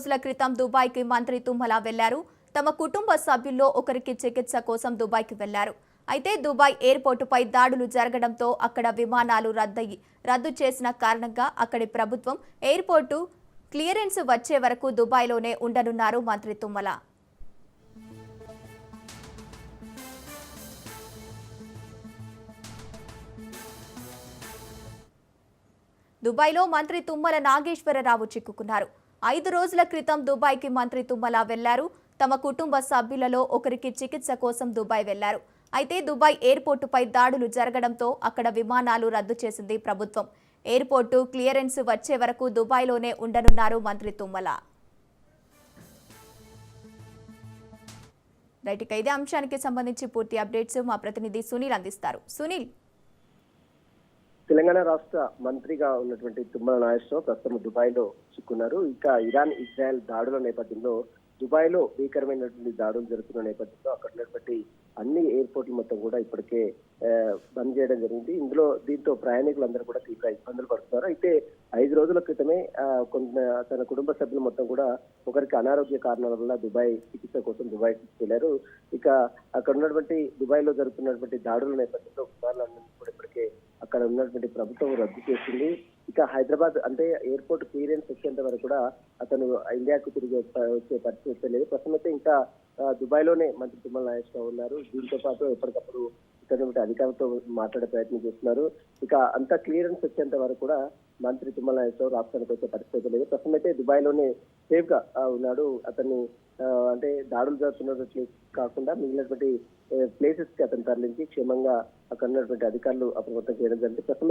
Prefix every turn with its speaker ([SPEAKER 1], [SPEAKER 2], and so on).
[SPEAKER 1] రోజుల క్రితం దుబాయ్కి మంత్రి తుమ్మల వెళ్లారు. తమ కుటుంబ సభ్యుల్లో ఒకరికి చికిత్స కోసం దుబాయ్కి వెళ్లారు. అయితే దుబాయ్ ఎయిర్పోర్టుపై దాడులు జరగడంతో అక్కడ విమానాలు రద్దు చేసిన కారణంగా అక్కడి ప్రభుత్వం ఎయిర్పోర్టు క్లియరెన్స్ వచ్చే వరకు దుబాయ్లోనే ఉండనున్నారు మంత్రి తుమ్మల. దుబాయ్లో మంత్రి తుమ్మల నాగేశ్వరరావు చిక్కుకున్నారు. 5 రోజుల క్రితం దుబాయ్కి మంత్రి తుమ్మల వెళ్లారు. తమ కుటుంబ సభ్యులలో ఒకరికి చికిత్స కోసం దుబాయ్ వెళ్లారు. అయితే దుబాయ్ ఎయిర్పోర్టుపై దాడులు జరగడంతో అక్కడ విమానాలు రద్దు చేసింది ప్రభుత్వం. ఎయిర్పోర్టు క్లియరెన్స్ వచ్చే వరకు దుబాయ్లోనే ఉండనున్నారు మంత్రి తుమ్మల. రైట్, ఇదే అంశానికి సంబంధించి పూర్తి అప్డేట్స్ మా ప్రతినిధి సునీల్ అందిస్తారు. సునీల్,
[SPEAKER 2] తెలంగాణ రాష్ట్ర మంత్రిగా ఉన్నటువంటి తుమ్మల నాగేశ్వరరావు ప్రస్తుతం దుబాయ్ లో చిక్కున్నారు. ఇంకా ఇరాన్ ఇజ్రాయెల్ దాడుల నేపథ్యంలో దుబాయ్ లో భీకరమైనటువంటి దాడులు జరుగుతున్న నేపథ్యంలో అక్కడ ఉన్నటువంటి అన్ని ఎయిర్పోర్ట్లు మొత్తం కూడా ఇప్పటికే బంద్ చేయడం జరిగింది. దీంతో ప్రయాణికులందరూ కూడా తీవ్ర ఇబ్బందులు పడుతున్నారు. అయితే 5 రోజుల క్రితమే తన కుటుంబ సభ్యులు మొత్తం కూడా ఒకరికి అనారోగ్య కారణాల వల్ల దుబాయ్ చికిత్స కోసం దుబాయ్ తీసుకెళ్లారు. ఇక అక్కడ ఉన్నటువంటి దుబాయ్ లో జరుగుతున్నటువంటి దాడుల నేపథ్యంలో విమానాలన్నీ కూడా ఇప్పటికే అక్కడ ఉన్నటువంటి ప్రభుత్వం రద్దు చేసింది. ఇక హైదరాబాద్ అంటే ఎయిర్పోర్ట్ క్లియరెన్స్ వచ్చేంత వరకు కూడా అతను ఇండియాకు తిరిగి వచ్చే పరిస్థితి లేదు. ప్రస్తుతం అయితే ఇంకా దుబాయ్ లోనే మంత్రి తుమ్మల నాగేశ్వరరావు ఉన్నారు. దీంతో పాటు ఎప్పటికప్పుడు ఇక్కడ అధికారులతో మాట్లాడే ప్రయత్నం చేస్తున్నారు. ఇక అంతా క్లియరెన్స్ వచ్చేంత వరకు కూడా మంత్రి తుమ్మల నాగేశ్వరరావు రాష్ట్రానికి వచ్చే పరిస్థితి లేదు. ప్రస్తుతం అయితే దుబాయ్ లోనే సేఫ్ గా ఉన్నాడు. అతన్ని అంటే దాడులు జరుగుతున్నట్లు కాకుండా మిగిలినటువంటి ప్లేసెస్ కి అతను తరలించి క్షేమంగా అక్కడ ఉన్నటువంటి అధికారులు అప్రమత్తం చేయడం జరిగింది. ప్రస్తుతం